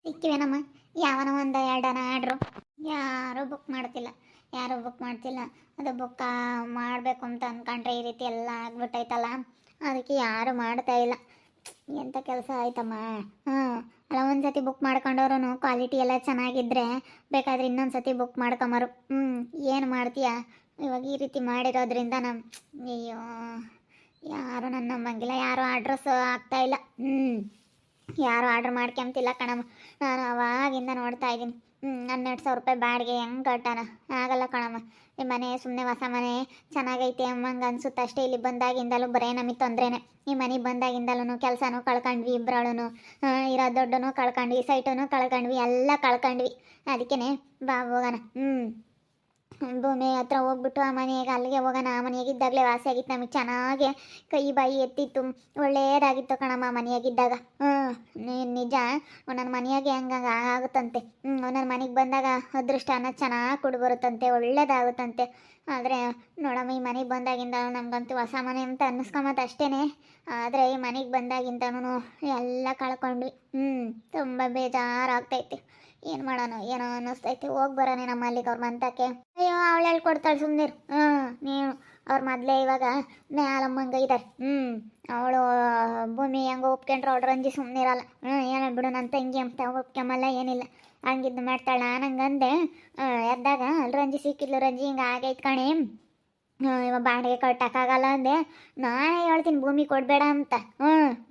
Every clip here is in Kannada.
ಸಿಕ್ಕಿವೇನಮ್ಮ. ಯಾವನ ಒಂದು ಎರಡನ ಆರ್ಡ್ರು ಯಾರೂ ಬುಕ್ ಮಾಡ್ತಿಲ್ಲ, ಯಾರೂ ಬುಕ್ ಮಾಡ್ತಿಲ್ಲ. ಅದು ಬುಕ್ ಮಾಡಬೇಕು ಅಂತ ಅಂದ್ಕೊಂಡ್ರೆ ಈ ರೀತಿ ಎಲ್ಲ ಆಗ್ಬಿಟ್ಟೈತಲ್ಲ, ಅದಕ್ಕೆ ಯಾರು ಮಾಡ್ತಾ ಇಲ್ಲ. ಎಂಥ ಕೆಲಸ ಆಯ್ತಮ್ಮ. ಹ್ಞೂ, ಅಲ್ಲ ಒಂದ್ಸತಿ ಬುಕ್ ಮಾಡ್ಕೊಂಡವ್ರು ಕ್ವಾಲಿಟಿ ಎಲ್ಲ ಚೆನ್ನಾಗಿದ್ರೆ ಬೇಕಾದ್ರೆ ಇನ್ನೊಂದು ಸತಿ ಬುಕ್ ಮಾಡ್ಕೊಂಬರು. ಏನು ಮಾಡ್ತೀಯಾ ಇವಾಗ ಈ ರೀತಿ ಮಾಡಿರೋದ್ರಿಂದ ಅಯ್ಯೋ, ಯಾರು ನನ್ನ ನಂಬಂಗಿಲ್ಲ, ಯಾರು ಅಡ್ರೆಸ್ ಆಗ್ತಾಯಿಲ್ಲ. ಯಾರು ಆರ್ಡ್ರ್ ಮಾಡ್ಕೊಂತಿಲ್ಲ ಕಣಮ್ಮ. ನಾನು ಅವಾಗಿಂದ ನೋಡ್ತಾ ಇದ್ದೀನಿ. 12,000 ರೂಪಾಯಿ ಬಾಡಿಗೆ ಹೆಂಗೆ ಕಟ್ಟಾನ? ಆಗಲ್ಲ ಕಣಮ್ಮ. ಈ ಮನೆ ಸುಮ್ಮನೆ ಹೊಸ ಮನೆ ಚೆನ್ನಾಗೈತೆ ಅಮ್ಮಂಗೆ ಅನ್ಸುತ್ತೆ ಅಷ್ಟೇ. ಇಲ್ಲಿ ಬಂದಾಗಿಂದಲೂ ಬರೇ ನಮಗೆ ತೊಂದರೆನೇ. ಈ ಮನೆಗೆ ಬಂದಾಗಿಂದಲೂ ಕೆಲಸನೂ ಕಳ್ಕೊಂಡ್ವಿ, ಇಬ್ಬರಳೂ ಇರೋ ದುಡ್ಡನ್ನು ಕಳ್ಕೊಂಡ್ವಿ, ಸೈಟನ್ನು ಕಳ್ಕೊಂಡ್ವಿ, ಎಲ್ಲ ಕಳ್ಕೊಂಡ್ವಿ. ಅದಕ್ಕೇ ಬಾ ಹೋಗೋಣ. ಭೂಮಿ ಹತ್ರ ಹೋಗ್ಬಿಟ್ಟು ಆ ಮನೆಗೆ ಅಲ್ಲಿಗೆ ಹೋಗೋಣ. ಆ ಮನೆಯಾಗಿದ್ದಾಗಲೇ ವಾಸಿ ಆಗಿತ್ತು ನಮಗೆ, ಚೆನ್ನಾಗೆ ಕೈ ಬಾಯಿ ಎತ್ತಿತ್ತು, ಒಳ್ಳೇದಾಗಿತ್ತು ಕಣಮ್ಮ ಮನೆಯಾಗಿದ್ದಾಗ. ನಿಜ. ಒಂದೊಂದು ಮನೆಯಾಗೆ ಹಂಗಂಗೆ ಆಗುತ್ತಂತೆ. ಒಂದೊಂದು ಮನೆಗೆ ಬಂದಾಗ ಅದೃಷ್ಟ ಅನ್ನೋದು ಚೆನ್ನಾಗಿ ಕುಡಿ ಬರುತ್ತಂತೆ, ಒಳ್ಳೇದಾಗುತ್ತಂತೆ. ಆದರೆ ನೋಡಮ್ಮ, ಈ ಮನೆಗೆ ಬಂದಾಗಿಂದ ನಮಗಂತೂ ಹೊಸ ಮನೆ ಅಂತ ಅನ್ನಿಸ್ಕೊಂಬತ್ತು ಅಷ್ಟೇ. ಆದರೆ ಈ ಮನೆಗೆ ಬಂದಾಗಿಂದನೂ ಎಲ್ಲ ಕಳ್ಕೊಂಡ್ವಿ. ತುಂಬ ಬೇಜಾರಾಗ್ತೈತೆ. ಏನು ಮಾಡೋಣ ಏನೋ ಅನ್ನಿಸ್ತೈತೆ. ಹೋಗಿ ಬರೋಣ ನಮ್ಮ ಅಲ್ಲಿಗೆ ಅವ್ರ ಮಂತಕ್ಕೆ. ಅಯ್ಯೋ, ಅವಳು ಹೇಳ್ಕೊಡ್ತಾಳೆ ಸುಮ್ಮನಿರು. ನೀನು ಅವ್ರ ಮೊದಲೇ ಇವಾಗ ಮ್ಯಾಲಮ್ಮಂಗ ಇದ್ದಾರೆ. ಅವಳು ಭೂಮಿ ಹೆಂಗೆ ಒಪ್ಕೊಂಡ್ರೆ ಅವಳು ರಂಜಿ ಸುಮ್ಮನಿರಲ್ಲ. ಏನೋ ಬಿಡು, ನನ್ನ ತಂಗಿ ಅಂತ ಒಪ್ಕೊಂಬಲ್ಲ, ಏನಿಲ್ಲ. ಹಂಗಿದ್ದು ಮಾಡ್ತಾಳ. ನಂಗಂದೆ ಎದ್ದಾಗ ಅಲ್ಲಿ ರಂಜಿ ಸಿಕ್ಕಿದ್ಲು. ರಂಜಿ ಹಿಂಗೆ ಆಗೈತೆ ಕಣೆ, ಇವಾಗ ಬಾಡಿಗೆ ಕಟ್ಟಕ್ಕಾಗಲ್ಲ ಅಂದೆ. ನಾನೇ ಹೇಳ್ತೀನಿ ಭೂಮಿ ಕೊಡಬೇಡ ಅಂತ.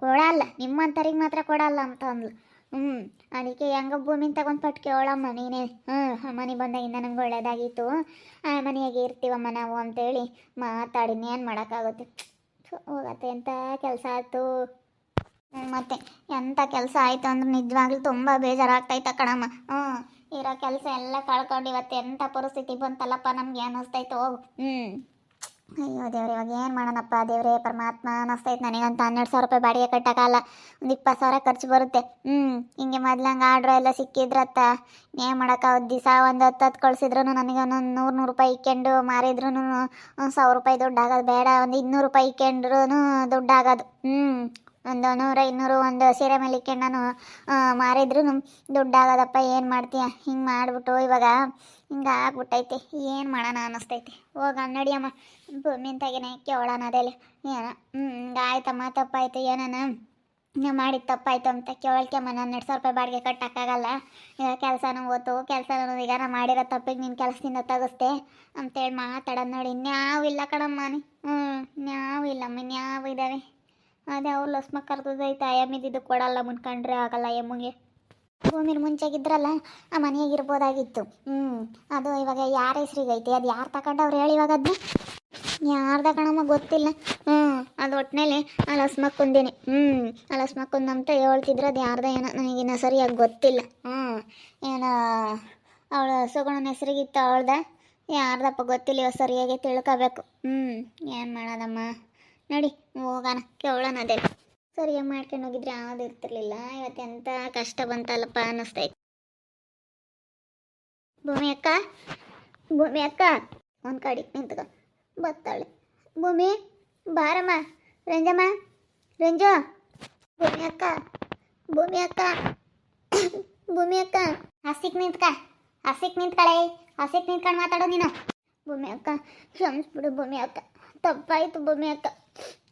ಕೊಡಲ್ಲ, ನಿಮ್ಮಂಥವ್ರಿಗೆ ಮಾತ್ರ ಕೊಡಲ್ಲ ಅಂತ ಅಂದ್ಲು. ಅದಕ್ಕೆ ಹೆಂಗ ಭೂಮಿನ ತಗೊಂಡು ಪಟ್ಟು ಕೇಳಮ್ಮ ನೀನೇ. ಮನೆ ಬಂದಾಗಿಂದ ನಂಗೆ ಒಳ್ಳೇದಾಗಿತ್ತು, ಆ ಮನೆಯಾಗೆ ಇರ್ತೀವಮ್ಮ ನಾವು ಅಂತೇಳಿ ಮಾತಾಡಿನಿ. ಏನು ಮಾಡೋಕ್ಕಾಗುತ್ತೆ? ಹೋಗತ್ತೆ. ಎಂಥ ಕೆಲಸ ಆಯ್ತು. ಮತ್ತೆ ಎಂಥ ಕೆಲಸ ಆಯಿತು ಅಂದ್ರೆ ನಿಜವಾಗ್ಲೂ ತುಂಬ ಬೇಜಾರಾಗ್ತೈತ ಕಣಮ್ಮ. ಇರೋ ಕೆಲಸ ಎಲ್ಲ ಕಳ್ಕೊಂಡು ಇವತ್ತು ಎಂಥ ಪರಿಸ್ಥಿತಿ ಬಂತಲ್ಲಪ್ಪ ನಮ್ಗೆ ಅನ್ನಿಸ್ತೈತೆ. ಹೋಗು. ಅಯ್ಯೋ ದೇವ್ರೆ, ಇವಾಗ ಏನು ಮಾಡೋಣಪ್ಪ ದೇವ್ರೇ ಪರಮಾತ್ಮ ಅನ್ನಿಸ್ತೈತೆ ನನಗಂತ. 12,000 ರೂಪಾಯಿ ಬಾಡಿಗೆ ಕಟ್ಟೋಕ್ಕಲ್ಲ, ಒಂದು 20,000 ಖರ್ಚು ಬರುತ್ತೆ. ಹಿಂಗೆ ಮೊದ್ಲಂಗೆ ಆರ್ಡ್ರ್ ಎಲ್ಲ ಸಿಕ್ಕಿದ್ರತ್ತ ಏನು ಮಾಡೋಕ್ಕಾಗೋದು? ದಿವಸ ಒಂದು 10 ಕಳಿಸಿದ್ರು ನನಗೆ ಒಂದೊಂದು 100 ರೂಪಾಯಿ ಇಕ್ಕೊಂಡು ಮಾರಿದ್ರು 1,000 ರೂಪಾಯಿ ದುಡ್ಡು ಆಗೋದು ಬೇಡ, ಒಂದು 200 ರೂಪಾಯಿ ಇಕ್ಕೊಂಡ್ರು ದುಡ್ಡು ಆಗೋದು. ಒಂದು 100-200 ಒಂದು ಸೀರೆ ಮೇಲೆ ಇಕ್ಕೊಂಡು ನಾನು ಮಾರಿದ್ರು ದುಡ್ಡು ಆಗೋದಪ್ಪ. ಏನು ಮಾಡ್ತೀಯ? ಹಿಂಗೆ ಮಾಡಿಬಿಟ್ಟು ಇವಾಗ ಹಿಂಗೆ ಆಗ್ಬಿಟ್ಟೈತೆ. ಏನು ಮಾಡೋಣ ಅನ್ನಿಸ್ತೈತೆ. ಹೋಗ ನಡಿಯಮ್ಮ, ನಿಂತಾಗೇನೆ ಕೇಳೋಣ ಅದೆಲ್ಲ. ಏನೋ ಹಿಂಗೆ ಆಯ್ತಮ್ಮ, ತಪ್ಪಾಯ್ತು, ಏನಾನ ಮಾಡಿದ್ದು ತಪ್ಪಾಯ್ತು ಅಂತ ಕೇಳ್ಕೆಮ್ಮ. 12,000 ರೂಪಾಯಿ ಬಾಡಿಗೆ ಕಟ್ಟೋಕ್ಕಾಗಲ್ಲ, ಈಗ ಕೆಲಸನೂ ಓತು, ಕೆಲಸನೂ ಈಗ ನಾ ಮಾಡಿರೋ ತಪ್ಪಿಗೆ ನಿನ್ನ ಕೆಲಸದಿಂದ ತೆಗಿಸ್ತೆ ಅಂತೇಳಿ ಮಾತಾಡೋದು ನೋಡಿ. ಇನ್ಯಾವು ಇಲ್ಲ ಕಣಮ್ಮ. ಇನ್ಯಾವು ಇಲ್ಲಮ್ಮ, ಇನ್ಯಾವು ಇದ್ದಾವೆ. ಅದೇ ಅವ್ರು ಲಸ್ಮ ಕರ್ದೈತೆ. ಎಮ್ಮಿದ್ದು ಕೊಡಲ್ಲ, ಮುನ್ಕೊಂಡ್ರೆ ಆಗಲ್ಲ ಎಮ್ಮಗೆ. ಭೂಮಿನ ಮುಂಚೆಗಿದ್ರಲ್ಲ ಆ ಮನೆಯಾಗಿರ್ಬೋದಾಗಿತ್ತು. ಅದು ಇವಾಗ ಯಾರ ಹೆಸ್ರಿಗೈತೆ? ಅದು ಯಾರು ತಗೊಂಡವ್ರು ಹೇಳಿ? ಇವಾಗ ಅದನ್ನ ಯಾರ್ದ ಕಣಮ್ಮ ಗೊತ್ತಿಲ್ಲ. ಅದು ಒಟ್ಟಿನಲ್ಲಿ ಆ ಲಸ್ಮಕ್ಕೊಂದೇನೆ. ಆ ಲಸ್ಮಕ್ಕೊಂದಂತ ಹೇಳ್ತಿದ್ರು. ಅದು ಯಾರ್ದ ಏನೋ ನನಗಿನ್ನ ಸರಿಯಾಗಿ ಗೊತ್ತಿಲ್ಲ. ಏನೋ ಅವಳು ಸುಗುಣನ ಹೆಸ್ರಿಗಿತ್ತು, ಅವಳ್ದ ಯಾರ್ದಪ್ಪ ಗೊತ್ತಿಲ್ಲ. ಇವಾಗ ಸರಿಯಾಗಿ ತಿಳ್ಕೋಬೇಕು. ಏನು ಮಾಡೋದಮ್ಮ? ನಡಿ ಹೋಗೋಣ, ಕೇಳೋಣ ಅದೇ. ಸರಿಯಾಗಿ ಮಾಡ್ಕೊಂಡು ಹೋಗಿದ್ರೆ ಯಾವ್ದು ಇರ್ತಿರ್ಲಿಲ್ಲ. ಇವತ್ತು ಎಂಥ ಕಷ್ಟ ಬಂತಲ್ಲಪ್ಪ ಅನ್ನಿಸ್ತೈತೆ. ಭೂಮಿ ಅಕ್ಕ, ಭೂಮಿ ಅಕ್ಕ, ಒಂದು ಕಡೆ ನಿಂತ್ಕೊ ಬತ್ತಾಳೆ. ಭೂಮಿ ಬಾರಮ್ಮ. ರಂಜಮ್ಮ, ರಂಜು. ಭೂಮಿ ಅಕ್ಕ, ಭೂಮಿ ಅಕ್ಕ, ಭೂಮಿ ಅಕ್ಕ. ಹಸಿಕ್ ನಿಂತ್ಕ, ಹಸಿಕ್ ನಿಂತ್ಕಳೆ, ಹಸಿಕ್ ನಿಂತ್ಕೊಂಡು ಮಾತಾಡೋ ನೀನು. ಭೂಮಿ ಅಕ್ಕ ಕ್ಷಮಿಸ್ಬಿಡು ಭೂಮಿ ಅಕ್ಕ, ತಪ್ಪಾಯಿತು ಭೂಮಿ ಅಕ್ಕ,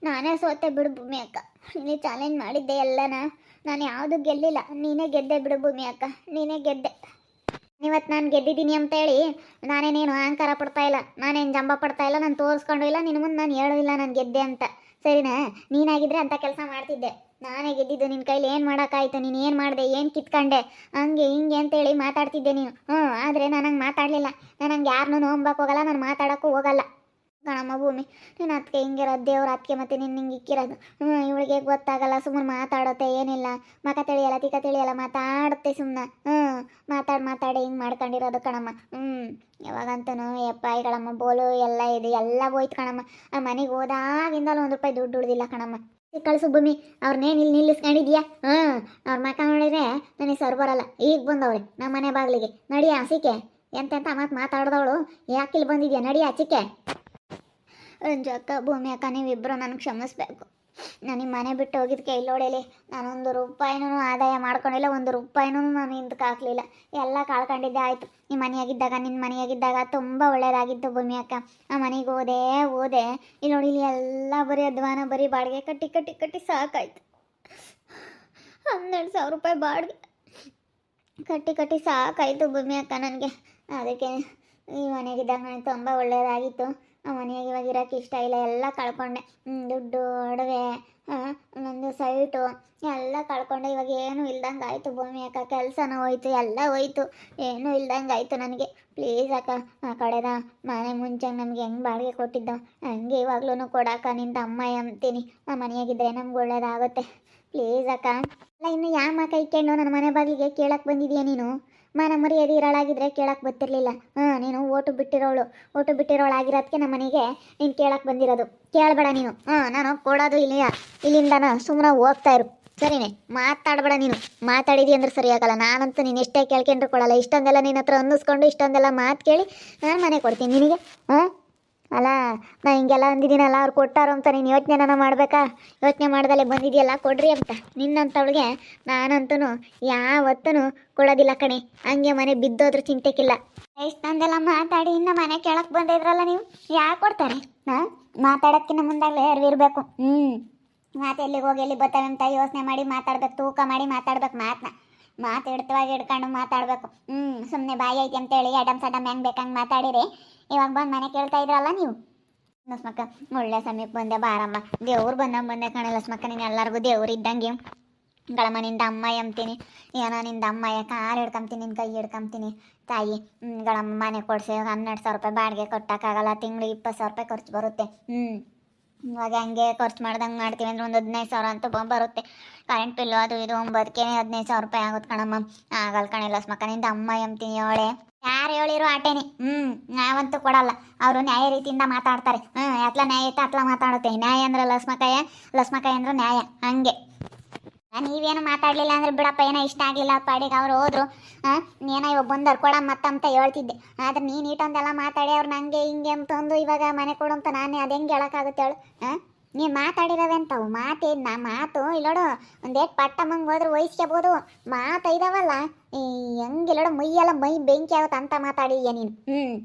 ನಾನೇ ಸೋತೆ ಬಿಡು ಭೂಮಿ ಅಕ್ಕ. ನೀನೇ ಚಾಲೆಂಜ್ ಮಾಡಿದ್ದೆ ಎಲ್ಲನ, ನಾನು ಯಾವುದು ಗೆಲ್ಲಿಲ್ಲ, ನೀನೇ ಗೆದ್ದೆ ಬಿಡು ಭೂಮಿ ಅಕ್ಕ, ನೀನೇ ಗೆದ್ದೆ. ಇವತ್ತು ನಾನು ಗೆದ್ದಿದ್ದೀನಿ ಅಂತೇಳಿ ನಾನೇನೇನು ಅಹಂಕಾರ ಪಡ್ತಾ ಇಲ್ಲ, ನಾನೇನು ಜಂಬ ಪಡ್ತಾ ಇಲ್ಲ, ನಾನು ತೋರಿಸ್ಕೊಂಡು ಇಲ್ಲ, ನಿನ್ನ ಮುಂದೆ ನಾನು ಹೇಳೋದಿಲ್ಲ ನಾನು ಗೆದ್ದೆ ಅಂತ. ಸರಿನಾ? ನೀನಾಗಿದ್ರೆ ಅಂಥ ಕೆಲಸ ಮಾಡ್ತಿದ್ದೆ. ನಾನೇ ಗೆದ್ದಿದ್ದು. ನಿನ್ನ ಕೈಲಿ ಏನು ಮಾಡೋಕ್ಕಾಯ್ತು? ನೀನು ಏನು ಮಾಡಿದೆ? ಏನು ಕಿತ್ಕೊಂಡೆ? ಹಂಗೆ ಹಿಂಗೆ ಅಂತೇಳಿ ಮಾತಾಡ್ತಿದ್ದೆ ನೀನು. ಆದರೆ ನಾನು ಹಂಗೆ ಮಾತಾಡಲಿಲ್ಲ. ನಾನು ಹಂಗೆ ಯಾರನ್ನೂ ನೋಂಬಕ್ಕೆ ಹೋಗಲ್ಲ, ನಾನು ಮಾತಾಡೋಕ್ಕೂ ಹೋಗಲ್ಲ ಕಣಮ್ಮ. ಭೂಮಿ ನೀನು ಅದಕ್ಕೆ ಹಿಂಗಿರೋದು ದೇವ್ರ ಅದಕ್ಕೆ, ಮತ್ತೆ ನಿನ್ನ ಹಿಂಗೆ ಇಕ್ಕಿರೋದು. ಇವಳಿಗೆ ಗೊತ್ತಾಗಲ್ಲ, ಸುಮ್ಮನೆ ಮಾತಾಡುತ್ತೆ, ಏನಿಲ್ಲ, ಮಕ ತಿಳಿಯಲ್ಲ, ತಿಕ್ಕ ತಿಳಿಯಲ್ಲ, ಮಾತಾಡುತ್ತೆ ಸುಮ್ಮನೆ. ಮಾತಾಡಿ ಹಿಂಗೆ ಮಾಡ್ಕೊಂಡಿರೋದು ಕಣಮ್ಮ. ಯಾವಾಗಂತೂ ಎಪ್ಪಾಯಿಗಳಮ್ಮ ಬೋಲು ಎಲ್ಲ ಇದೆ, ಎಲ್ಲ ಹೋಯ್ತು ಕಣಮ್ಮ. ಆ ಮನೆಗೆ ಹೋದಾಗಿಂದಲೂ 1 ರೂಪಾಯಿ ದುಡ್ಡು ಉಳಿದಿಲ್ಲ ಕಣಮ್ಮ. ಕಳಿಸು ಭೂಮಿ, ಅವ್ರನ್ನೇನು ಇಲ್ಲಿ ನಿಲ್ಲಿಸ್ಕೊಂಡಿದ್ಯಾ? ಅವ್ರ ಮಕ ನೋಡಿದ್ರೆ ನನಗೆ ಸರ್ ಬರಲ್ಲ. ಈಗ ಬಂದವಳೆ ನಮ್ಮ ಮನೆ ಬಾಗಿಲಿಗೆ. ನಡಿಯ ಹಸಿಕೆ, ಎಂತೆಂತ ಮಾತಾಡ್ದವಳು ಯಾಕಿಲ್ಲಿ ಬಂದಿದ್ಯಾ? ನಡಿಯ ಚಿಕ್ಕೆ. ರಂಜು ಅಕ್ಕ, ಭೂಮಿ ಅಕ್ಕ, ನೀವಿಬ್ಬರು ನನಗೆ ಕ್ಷಮಿಸ್ಬೇಕು. ನನಗೆ ಮನೆ ಬಿಟ್ಟು ಹೋಗಿದ್ದಕ್ಕೆ ಇಲ್ಲೋಡೇಲಿ ನಾನೊಂದು ರೂಪಾಯಿನೂ ಆದಾಯ ಮಾಡ್ಕೊಂಡಿಲ್ಲ, ಒಂದು ರೂಪಾಯಿನೂ ನಾನು ಹಿಂದಕ್ಕೆ ಹಾಕಲಿಲ್ಲ. ಎಲ್ಲ ಕಳ್ಕೊಂಡಿದ್ದೆ ಆಯಿತು. ಈ ಮನೆಯಾಗಿದ್ದಾಗ, ನಿನ್ನ ಮನೆಯಾಗಿದ್ದಾಗ ತುಂಬ ಒಳ್ಳೇದಾಗಿತ್ತು ಭೂಮಿ ಅಕ್ಕ. ಆ ಮನೆಗೆ ಹೋದೆ ಇಲ್ಲಿ ನೋಡಿ, ಇಲ್ಲಿ ಎಲ್ಲ ಬರೀ ಅಧ್ವಾನ, ಬರೀ ಬಾಡಿಗೆ ಕಟ್ಟಿ ಕಟ್ಟಿ ಕಟ್ಟಿ ಸಾಕಾಯ್ತು. 12,000 ರೂಪಾಯಿ ಬಾಡಿಗೆ ಕಟ್ಟಿ ಕಟ್ಟಿ ಸಾಕಾಯಿತು ಭೂಮಿ ಅಕ್ಕ ನನಗೆ. ಅದಕ್ಕೆ ಈ ಮನೆಗಿದ್ದಾಗ ನನಗೆ ತುಂಬ ಒಳ್ಳೆಯದಾಗಿತ್ತು. ಆ ಮನೆಯಾಗ ಇವಾಗ ಇರೋಕ್ಕೆ ಇಷ್ಟ ಇಲ್ಲ, ಎಲ್ಲ ಕಳ್ಕೊಂಡೆ. ದುಡ್ಡು, ಒಡವೆ, ನಂದು ಸೈಟು ಎಲ್ಲ ಕಳ್ಕೊಂಡೆ. ಇವಾಗ ಏನೂ ಇಲ್ದಂಗೆ ಆಯಿತು ಭೂಮಿ ಅಕ್ಕ. ಕೆಲಸನೂ ಹೋಯ್ತು, ಎಲ್ಲ ಹೋಯ್ತು, ಏನೂ ಇಲ್ದಂಗೆ ಆಯಿತು ನನಗೆ. ಪ್ಲೀಸ್ ಅಕ್ಕ, ಆ ಕಡೆದ ಮನೆ ಮುಂಚೆ ನಮ್ಗೆ ಹೆಂಗೆ ಬಾಡಿಗೆ ಕೊಟ್ಟಿದ್ದೋ ಹಂಗೆ ಇವಾಗ್ಲೂ ಕೊಡಕ್ಕ ನಿಂತ ಅಮ್ಮ ಅಂತೀನಿ. ಆ ಮನೆಯಾಗಿದ್ದರೆ ನಮ್ಗೆ ಒಳ್ಳೇದಾಗುತ್ತೆ. ಪ್ಲೀಸ್ ಅಕ್ಕ. ಅಲ್ಲ, ಇನ್ನು ಯಾವ ಕೈ ಕೇಳು ನನ್ನ ಮನೆ ಬಾಗಿಲಿಗೆ ಕೇಳಕ್ಕೆ ಬಂದಿದೀಯ ನೀನು? ಮನೆ ಮರ್ಯಾದೆ ಇರೋಳಾಗಿದ್ರೆ ಕೇಳಕ್ಕೆ ಬರ್ತಿರ್ಲಿಲ್ಲ. ನೀನು ಓಟು ಬಿಟ್ಟಿರೋಳಾಗಿರೋದಕ್ಕೆ ನಮ್ಮ ಮನೆಗೆ ನೀನು ಕೇಳಕ್ಕೆ ಬಂದಿರೋದು. ಕೇಳಬೇಡ ನೀನು. ನಾನು ಕೊಡೋದು ಇಲ್ಲಿಂದನ ಸುಮ್ಮನೆ ಹೋಗ್ತಾ ಇರು, ಸರಿನೇ? ಮಾತಾಡಬೇಡ ನೀನು. ಮಾತಾಡಿದಿ ಅಂದ್ರೆ ಸರಿ ಆಗಲ್ಲ. ನಾನಂತೂ ನೀನು ಎಷ್ಟೇ ಕೇಳ್ಕೊಂಡ್ರು ಕೊಡಲ್ಲ. ಇಷ್ಟೊಂದೆಲ್ಲ ನಿನ್ನ ಹತ್ರ ಅನ್ನಿಸ್ಕೊಂಡು ಇಷ್ಟೊಂದೆಲ್ಲ ಮಾತು ಕೇಳಿ ನಾನು ಮನೆ ಕೊಡ್ತೀನಿ ನಿನಗೆ. ಅಲ್ಲ, ನಾ ಹಿಂಗೆಲ್ಲ ಅಂದಿದ್ದೀನಲ್ಲ, ಅವ್ರು ಕೊಟ್ಟಾರು ಅಂತ ನೀನು ಯೋಚನೆ ಮಾಡಬೇಕಾ? ಯೋಚನೆ ಮಾಡ್ದಲ್ಲೇ ಬಂದಿದೆಯಲ್ಲ ಕೊಡ್ರಿ ಅಂತ. ನಿನ್ನಂಥವಳಿಗೆ ನಾನಂತೂ ಯಾವತ್ತೂ ಕೊಡೋದಿಲ್ಲ ಕಣೆ. ಹಂಗೆ ಮನೆ ಬಿದ್ದೋದ್ರೂ ಚಿಂತೆಕಿಲ್ಲ. ಇಷ್ಟೊಂದೆಲ್ಲ ಮಾತಾಡಿ ಇನ್ನು ಮನೆ ಕೇಳಕ್ಕೆ ಬಂದಿದ್ರಲ್ಲ ನೀವು, ಯಾಕೆ ಕೊಡ್ತಾರೆ? ಮಾತಾಡೋಕ್ಕಿಂತ ಮುಂದಾಗಲೇ ಅರಿವಿರಬೇಕು. ಮಾತು ಎಲ್ಲಿಗೆ ಹೋಗಿ ಎಲ್ಲಿ ಬರ್ತಾವೆ ಅಂತ ಯೋಚನೆ ಮಾಡಿ ಮಾತಾಡ್ಬೇಕು, ತೂಕ ಮಾಡಿ ಮಾತಾಡ್ಬೇಕು. ಮಾತು ಹಿಡ್ತವಾಗಿ ಹಿಡ್ಕೊಂಡು ಮಾತಾಡಬೇಕು. ಸುಮ್ಮನೆ ಬಾಯಿ ಐತಿ ಅಂತೇಳಿ ಅಡಮ್ ಸಡಮ್ ಹೆಂಗೆ ಬೇಕಂಗೆ ಮಾತಾಡಿರಿ. ಇವಾಗ ಬಂದು ಮನೆ ಕೇಳ್ತಾ ಇದ್ರಲ್ಲ ನೀವು. ಲಸ್ಮಕ್ಕ, ಒಳ್ಳೆ ಸಮಯಕ್ಕೆ ಬಂದೆ ಬಾರಮ್ಮ. ದೇವ್ರು ಬಂದೆ ಕಣೆ ಲಸ್ಮಕ್ಕ. ನೀನು ಎಲ್ಲರಿಗೂ ದೇವ್ರು ಇದ್ದಂಗೆ. ಗಳಮ್ಮ ನಿಂದ ಅಮ್ಮ ಎಂತೀನಿ, ಏನೋ ನಿಂದ ಅಮ್ಮಯ್ಯ ಕಾಲು ಹಿಡ್ಕೊಂತೀನಿ, ನಿನ್ನ ಕೈ ಹಿಡ್ಕೊಂತೀನಿ ತಾಯಿ. ಗಳಮ್ಮ ಮನೆ ಕೊಡಿಸಿ 12,000 ರೂಪಾಯಿ ಬಾಡಿಗೆ ಕೊಟ್ಟಕ್ಕಾಗಲ್ಲ. ತಿಂಗಳಿಗೆ 20,000 ರೂಪಾಯಿ ಖರ್ಚು ಬರುತ್ತೆ. ಇವಾಗ ಹಂಗೆ ಖರ್ಚು ಮಾಡ್ದಂಗೆ ಮಾಡ್ತೀವಿ ಅಂದ್ರೆ ಒಂದು 15,000 ಅಂತೂ ಬರುತ್ತೆ. ಕರೆಂಟ್ ಬಿಲ್ಲು ಅದು ಇದು 15,000 ರೂಪಾಯಿ ಆಗುತ್ತೆ ಕಣಮ್ಮ. ಆಗಲ್ಲ ಕಣೆ ಲಸ್ಮಕ್ಕ, ನಿಂದ ಅಮ್ಮ ಎಂತೀನಿ ಹೇಳೆ. ಯಾರು ಹೇಳಿರೋ ಆಟೇನೆ. ನಾವಂತೂ ಕೊಡಲ್ಲ. ಅವರು ನ್ಯಾಯ ರೀತಿಯಿಂದ ಮಾತಾಡ್ತಾರೆ. ಅತ್ಲ ನ್ಯಾಯ ಇತ್ತು ಅತ್ಲ ಮಾತಾಡುತ್ತೆ. ನ್ಯಾಯ ಅಂದ್ರೆ ಲಸ್ಮಕಾಯ ಅಂದ್ರೆ ನ್ಯಾಯ. ಹಂಗೆ ನೀವೇನು ಮಾತಾಡಲಿಲ್ಲ ಅಂದ್ರೆ ಬಿಡಪ್ಪ, ಏನೋ ಇಷ್ಟ ಆಗಲಿಲ್ಲ ಪಾಡಿಗೆ ಅವ್ರು ಹೋದ್ರು. ಏನೋ ಇವಾಗ ಬಂದವ್ರು ಕೊಡ ಮತ್ತಂತ ಹೇಳ್ತಿದ್ದೆ. ಆದರೆ ನೀನು ಇಟ್ಟೊಂದೆಲ್ಲ ಮಾತಾಡಿ ಅವ್ರು ನಂಗೆ ಹಿಂಗೆ ಅಂತಂದು ಇವಾಗ ಮನೆ ಕೊಡು ಅಂತ ನಾನೇ ಅದು ಹೆಂಗೆ ಹೇಳೋಕ್ಕಾಗುತ್ತೆ ಹೇಳು? ನೀನು ಮಾತಾಡಿರೋವೆಂತವು ಮಾತು ಇಲ್ಲೋಡು. ಒಂದೇಟ್ ಪಟ್ಟಮ್ಮಂಗೆ ಹೋದ್ರೆ ವಹಿಸ್ಕೋಬೋದು. ಮಾತು ಇದಾವಲ್ಲ ಹೆಂಗಿಲ್ಲೋಡು, ಮೈ ಬೆಂಕಿ ಆಗುತ್ತೆ ಅಂತ ಮಾತಾಡಿದ್ಯಾ ನೀನು.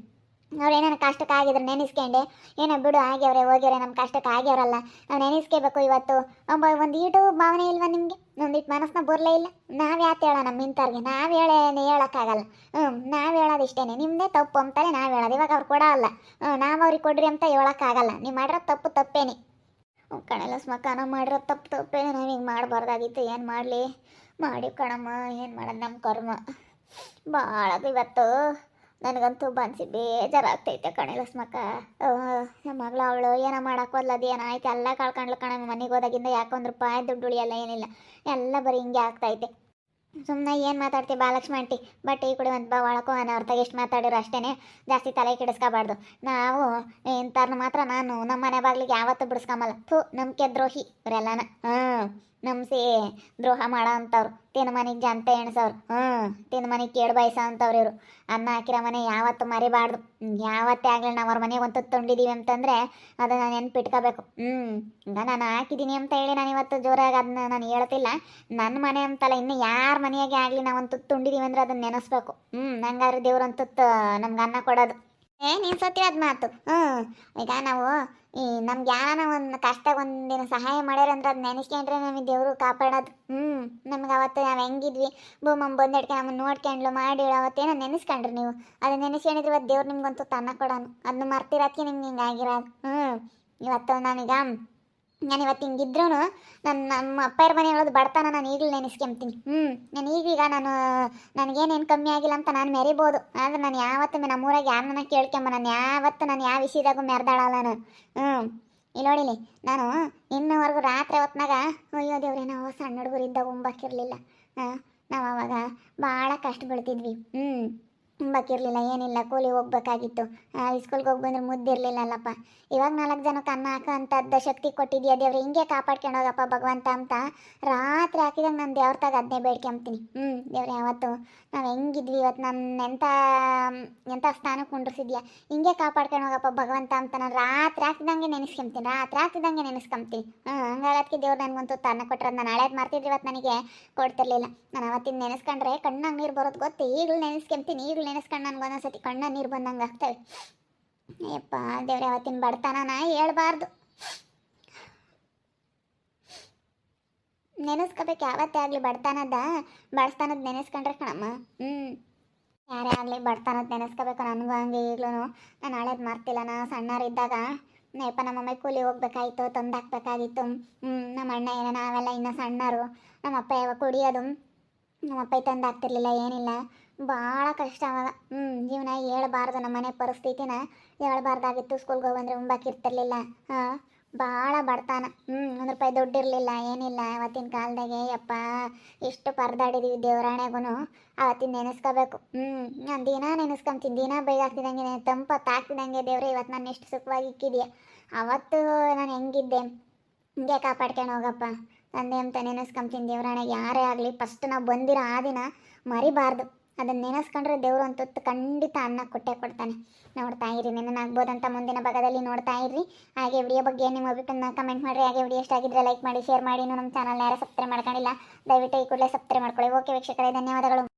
ಅವ್ರು ಏನೇನು ಕಷ್ಟಕ್ಕೆ ಆಗಿದ್ರು ನೆನೆಸ್ಕೊಂಡೆ. ಏನೋ ಬಿಡು, ಆಗ್ಯವ್ರೆ ಹೋಗ್ಯವ್ರೆ, ನಮ್ಮ ಕಷ್ಟಕ್ಕೆ ಆಗ್ಯವ್ರಲ್ಲ, ನಾವು ನೆನೆಸ್ಕೋಬೇಕು. ಇವತ್ತು ಒಂದು ಈಟು ಭಾವನೆ ಇಲ್ವಾ ನಿಮಗೆ? ಒಂದಿಟ್ಟು ಮನಸ್ಸನ್ನ ಬರಲೇ ಇಲ್ಲ. ನಾವು ಯಾಕೆ ಹೇಳೋ ನಮ್ಮ ಇಂಥವ್ರಿಗೆ? ನಾವು ಹೇಳೋಕ್ಕಾಗಲ್ಲ. ನಾವು ಹೇಳೋದು ಇಷ್ಟೇ, ನಿಮ್ಮದೇ ತಪ್ಪು ಅಂತಾರೆ ನಾವು ಹೇಳೋದು. ಇವಾಗ ಅವ್ರು ಕೊಡೋಲ್ಲ, ನಾವು ಅವ್ರಿಗೆ ಕೊಡ್ರಿ ಅಂತ ಹೇಳೋಕ್ಕಾಗಲ್ಲ. ನೀವು ಮಾಡಿರೋ ತಪ್ಪೇನೆ ಕಣಲ್ಲ ಸ್ಮಕ್ಕ. ನಾವು ಮಾಡಿರೋ ತಪ್ಪೇನೆ. ನಾವು ಹಿಂಗೆ ಮಾಡಬಾರ್ದಾಗಿತ್ತು. ಏನು ಮಾಡಲಿ, ಮಾಡಿ ಕಣಮ್ಮ, ಏನು ಮಾಡೋದು ನಮ್ಮ ಕರ್ಮ. ಭಾಳ ಇವತ್ತು ನನಗಂತೂ ಬನ್ಸಿ ಬೇಜಾರಾಗ್ತೈತೆ ಕಣೆ ಲಸ್ಮಕ್ಕ. ನಮ್ಮ ಮಗಳು ಅವಳು ಏನೋ ಮಾಡೋಕೆ ಹೋದ್ಲದು ಏನಾಯ್ತು ಎಲ್ಲ ಕಳ್ಕೊಂಡ್ಲು ಕಣ. ಮನೆಗೆ ಹೋದಾಗಿಂದ ಯಾಕೆ 1 ರೂಪಾಯಿ ದುಡ್ಡು ಉಳಿಯಲ್ಲ, ಏನಿಲ್ಲ, ಎಲ್ಲ ಬರೀ ಹಿಂಗೆ ಆಗ್ತೈತೆ. ಸುಮ್ಮನೆ ಏನು ಮಾತಾಡ್ತೀವಿ ಬಾಲಕ್ಷ್ಮಿ ಆಂಟಿ? ಬಟ್ ಈ ಕಡೆ ಒಂದು ಒಳಕೋ ಅರ್ಥ ಎಷ್ಟು ಮಾತಾಡಿರೋ ಅಷ್ಟೇ, ಜಾಸ್ತಿ ತಲೆ ಕೆಡಿಸ್ಕೋಬಾರ್ದು. ನಾವು ಇಂಥವ್ರನ್ನ ಮಾತ್ರ ನಾನು ನಮ್ಮ ಮನೆ ಬಾಗಿಲಿಗೆ ಯಾವತ್ತೂ ಬಿಡಿಸ್ಕೊಂಬಲ್ಲ. ನಂಬಿಕೆ ದ್ರೋಹಿ ಇವರೆಲ್ಲನ. ನಂಬಿಸಿ ದ್ರೋಹ ಮಾಡೋ ಅಂಥವ್ರು, ತಿನ್ನ ಮನೆಗೆ ಜಂತ ಎಣ್ಸವ್ರು, ತಿನ್ನ ಮನೆಗೆ ಕೇಳು ಬಯಸೋ ಅಂಥವ್ರು ಇವರು. ಅನ್ನ ಹಾಕಿರೋ ಮನೆ ಯಾವತ್ತೂ ಮರಿಬಾರ್ದು. ಯಾವತ್ತೇ ಆಗಲಿ ನಾವು ಅವ್ರ ಮನೆಗೆ ಒಂದು ತುಂಡಿದ್ದೀವಿ ಅಂತಂದರೆ ಅದನ್ನು ನೆನ್ಪಿಟ್ಕೋಬೇಕು. ಈಗ ನಾನು ಹಾಕಿದ್ದೀನಿ ಅಂತ ಹೇಳಿ ನಾನು ಇವತ್ತು ಜೋರಾಗಿ ಅದನ್ನ ನಾನು ಹೇಳ್ತಿಲ್ಲ. ನನ್ನ ಮನೆ ಅಂತಲ್ಲ, ಇನ್ನು ಯಾರ ಮನೆಯಾಗೆ ಆಗಲಿ ನಾವು ಒಂದು ತುಂಡಿದ್ದೀವಿ ಅಂದರೆ ಅದನ್ನು ನೆನೆಸ್ಬೇಕು. ಹಂಗಾದ್ರೆ ದೇವ್ರು ಒಂದು ನಮ್ಗೆ ಅನ್ನ ಕೊಡೋದು. ನೀನು ಸತ್ತಿರೋದು ಮಾತು. ಈಗ ನಾವು ನಮ್ಗೆ ಯಾರ ಒಂದು ಕಷ್ಟ ಒಂದಿನ ಸಹಾಯ ಮಾಡ್ಯಾರ ಅಂದ್ರೆ ಅದು ನೆನೆಸ್ಕೊಂಡ್ರೆ ನಮಗೆ ದೇವರು ಕಾಪಾಡೋದು. ನಮ್ಗೆ ಅವತ್ತು ನಾವು ಹೆಂಗಿದ್ವಿ, ಭೂಮಮ್ಮ ಬಂದು ಹಿಡ್ಕೊಂಡು ನಮ್ಮನ್ನು ನೋಡ್ಕೊಂಡ್ಲು ಮಾಡಿ ಅವತ್ತೇನೋ ನೆನೆಸ್ಕೊಂಡ್ರಿ ನೀವು. ಅದನ್ನ ನೆನೆಸ್ಕೊಂಡಿದ್ರೆ ಇವತ್ತು ದೇವ್ರು ನಿಮ್ಗಂತೂ ತನ್ನ ಕೊಡೋನು. ಅದನ್ನ ಮರ್ತಿರೋದಕ್ಕೆ ನಿಮ್ಗೆ ಹಿಂಗೆ ಆಗಿರೋದು. ಇವತ್ತು ನಾನು ಇವತ್ತು ಹಿಂಗಿದ್ರೂ ನಮ್ಮ ಅಪ್ಪಯ್ಯರ ಮನೆ ಹೇಳೋದು ಬಡತನ ನಾನು ಈಗಲೂ ನೆನೆಸ್ಕೊಂತೀನಿ. ನಾನು ಈಗೀಗ ನನಗೇನೇನು ಕಮ್ಮಿ ಆಗಿಲ್ಲ ಅಂತ ನಾನು ಮೆರಿಬೋದು. ಆದರೆ ನಾನು ಯಾವತ್ತೂ ನಮ್ಮೂರಾಗ ಯಾರನ್ನ ಕೇಳ್ಕೊಂಬ, ನಾನು ಯಾವ ವಿಷಯದಾಗೂ ಮೆರೆದಾಡಲ್ಲ ನಾನು. ಇಲ್ಲಿ ನೋಡಿಲಿ, ನಾನು ಇನ್ನವರೆಗೂ ರಾತ್ರಿ ಹೊತ್ನಾಗ ಅಯ್ಯೋ ದೇವ್ರೆ, ನಾವು ಸಣ್ಣ ಹುಡುಗರಿದ್ದಾಗ ಉಂಬಾಕಿರಲಿಲ್ಲ. ನಾವು ಅವಾಗ ಭಾಳ ಕಷ್ಟ ಬೀಳ್ತಿದ್ವಿ. ಉಂಬಕ್ಕಿರಲಿಲ್ಲ ಏನಿಲ್ಲ ಕೂಲಿ ಹೋಗ್ಬೇಕಾಗಿತ್ತು. ಸ್ಕೂಲ್ಗೆ ಹೋಗಿ ಬಂದ್ರೆ ಮುದ್ದಿರಲಿಲ್ಲಲ್ಲಪ್ಪ. ಇವಾಗ 4 ಜನಕ್ಕೆ ಅನ್ನ ಹಾಕೋ ಅಂಥದ್ದು ಶಕ್ತಿ ಕೊಟ್ಟಿದ್ಯಾ ದೇವ್ರು, ಹಿಂಗೆ ಕಾಪಾಡ್ಕೊಂಡು ಹೋಗಪ್ಪ ಭಗವಂತ ಅಂತ ರಾತ್ರಿ ಹಾಕಿದಂಗೆ ನಾನು ದೇವ್ರ ತಾಗ ಅದನ್ನೇ ಬೇಡ್ಕೊಂತೀನಿ. ದೇವ್ರು ಯಾವತ್ತು ನಾವು ಹೆಂಗಿದ್ವಿ ಇವತ್ತು ನನ್ನ ಎಂಥ ಸ್ಥಾನಕ್ಕೆ ಕುಂಡ್ರಿಸಿದ್ಯಾ, ಹಿಂಗೆ ಕಾಪಾಡ್ಕೊಂಡು ಹೋಗಪ್ಪ ಭಗವಂತ ಅಂತ ನಾನು ರಾತ್ರಿ ಹಾಕಿದಂಗೆ ನೆನೆಸ್ಕೊಂತೀನಿ, ರಾತ್ರಿ ಹಾಕಿದಂಗೆ ನೆನೆಸ್ಕೊಂತೀನಿ. ಹಂಗಾಗದಕ್ಕೆ ದೇವ್ರು ನನಗಂತೂ ಅನ್ನ ಕೊಟ್ಟಿರೋದು. ನಾನು ಹಳೇದು ಮಾಡ್ತಿದ್ರೆ ಇವತ್ತು ನನಗೆ ಕೊಡ್ತಿರ್ಲಿಲ್ಲ. ನಾನು ಅವತ್ತಿನ ನೆನೆಸ್ಕೊಂಡ್ರೆ ಕಣ್ಣಾಗ ನೀರು ಬರೋದು ಗೊತ್ತು. ಈಗಲೂ ನೆನೆಸ್ಕೊಂತೀನಿ, ಈಗಲೂ ನೆನೆಸ್ಕೊಂಡು ನನಗೆ ಒಂದೊಂದ್ಸತಿ ಕಣ್ಣ ನೀರು ಬಂದಂಗೆ ಆಗ್ತವೆ. ಅಯ್ಯಪ್ಪ ದೇವ್ರೆ, ಅವತ್ತಿನ ಬಡತನನ ಹೇಳ್ಬಾರ್ದು, ನೆನೆಸ್ಕೋಬೇಕು ಯಾವತ್ತೇ ಆಗಲಿ. ಬಡತನದ ನೆನೆಸ್ಕೊಂಡ್ರೆ ಕಣಮ್ಮ. ಯಾರೇ ಆಗಲಿ ಬಡತನದ ನೆನೆಸ್ಕೋಬೇಕು. ನನಗೂ ಹಂಗೆ ಈಗಲೂ ನಾನು ಹಳೇದು ಮಾಡ್ತಿಲ್ಲ. ನಾನು ಸಣ್ಣರಿದ್ದಾಗ ಯಪ್ಪ ನಮ್ಮಮ್ಮ ಕೂಲಿ ಹೋಗ್ಬೇಕಾಯ್ತು, ತಂದು ಹಾಕ್ಬೇಕಾಗಿತ್ತು. ನಮ್ಮ ಅಣ್ಣ ಏನೋ ನಾವೆಲ್ಲ ಇನ್ನೂ ಸಣ್ಣರು. ನಮ್ಮಪ್ಪ ಯಾವಾಗ ಕುಡಿಯೋದು, ನಮ್ಮಪ್ಪ ತಂದು ಹಾಕ್ತಿರ್ಲಿಲ್ಲ ಏನಿಲ್ಲ. ಭಾಳ ಕಷ್ಟ ಅವಾಗ. ಜೀವನ ಹೇಳ್ಬಾರ್ದು. ನಮ್ಮ ಮನೆ ಪರಿಸ್ಥಿತಿನ ಹೇಳ್ಬಾರ್ದಾಗಿತ್ತು. ಸ್ಕೂಲ್ಗೆ ಹೋಗಿ ಬಂದರೆ ಉಂಬಾಕಿರ್ತಿರ್ಲಿಲ್ಲ. ಭಾಳ ಬಡತನ. 1 ರೂಪಾಯಿ ದುಡ್ಡು ಇರಲಿಲ್ಲ ಏನಿಲ್ಲ ಅವತ್ತಿನ ಕಾಲದಾಗೆ. ಯಪ್ಪ ಎಷ್ಟು ಪರದಾಡಿದೀವಿ ದೇವರಾಣೆಗೂ. ಅವತ್ತಿನ ನೆನೆಸ್ಕೋಬೇಕು. ನಾನು ದಿನ ನೆನೆಸ್ಕೊಂತೀನಿ, ದಿನ ಬೈಗಾಕ್ತಿದ್ದಂಗೆ ತಂಪತ್ತು ಹಾಕ್ತಿದ್ದಂಗೆ ದೇವ್ರೆ ಇವತ್ತು ನಾನು ಎಷ್ಟು ಸುಖವಾಗಿ ಇಕ್ಕಿದೆಯಾ, ಅವತ್ತು ನಾನು ಹೆಂಗಿದ್ದೆ ಹಿಂಗೆ ಕಾಪಾಡ್ಕೊಂಡು ಹೋಗಪ್ಪ ತಂದೆ ಅಂತ ನೆನೆಸ್ಕೊಂತೀನಿ ದೇವರಾಣೆಗೆ. ಯಾರೇ ಆಗಲಿ ಫಸ್ಟ್ ನಾವು ಬಂದಿರೋ ಆ ದಿನ ಮರಿಬಾರ್ದು. ಅದನ್ನು ನೆನೆಸ್ಕೊಂಡ್ರೆ ದೇವರು ಒಂದು ತುತ್ತು ಖಂಡಿತ ಅನ್ನ ಕೊಟ್ಟೇ ಕೊಡ್ತಾನೆ. ನೋಡ್ತಾ ಇರಿ, ನೆನನಾಗ್ಬೋದಂತ ಮುಂದಿನ ಭಾಗದಲ್ಲಿ ನೋಡ್ತಾ ಇರ್ರಿ. ಹಾಗೆ ವಿಡಿಯೋ ಬಗ್ಗೆ ನಿಮ್ಮ ಅಭಿಪ್ರಾಯನ ಕಮೆಂಟ್ ಮಾಡಿರಿ. ಹಾಗೆ ವಿಡಿಯೋ ಇಷ್ಟ ಆಗಿದ್ರೆ ಲೈಕ್ ಮಾಡಿ, ಶೇರ್ ಮಾಡಿ. ನಮ್ಮ ಚಾನಲ್ನ ಯಾರು ಸಬ್ಸ್ಕ್ರೈಬ್ ಮಾಡ್ಕೊಂಡಿಲ್ಲ ದಯವಿಟ್ಟು ಈ ಕೂಡಲೇ ಸಬ್ಸ್ಕ್ರೈಬ್ ಮಾಡ್ಕೊಳ್ಳಿ. ಓಕೆ ವೀಕ್ಷಕರೇ, ಧನ್ಯವಾದಗಳು.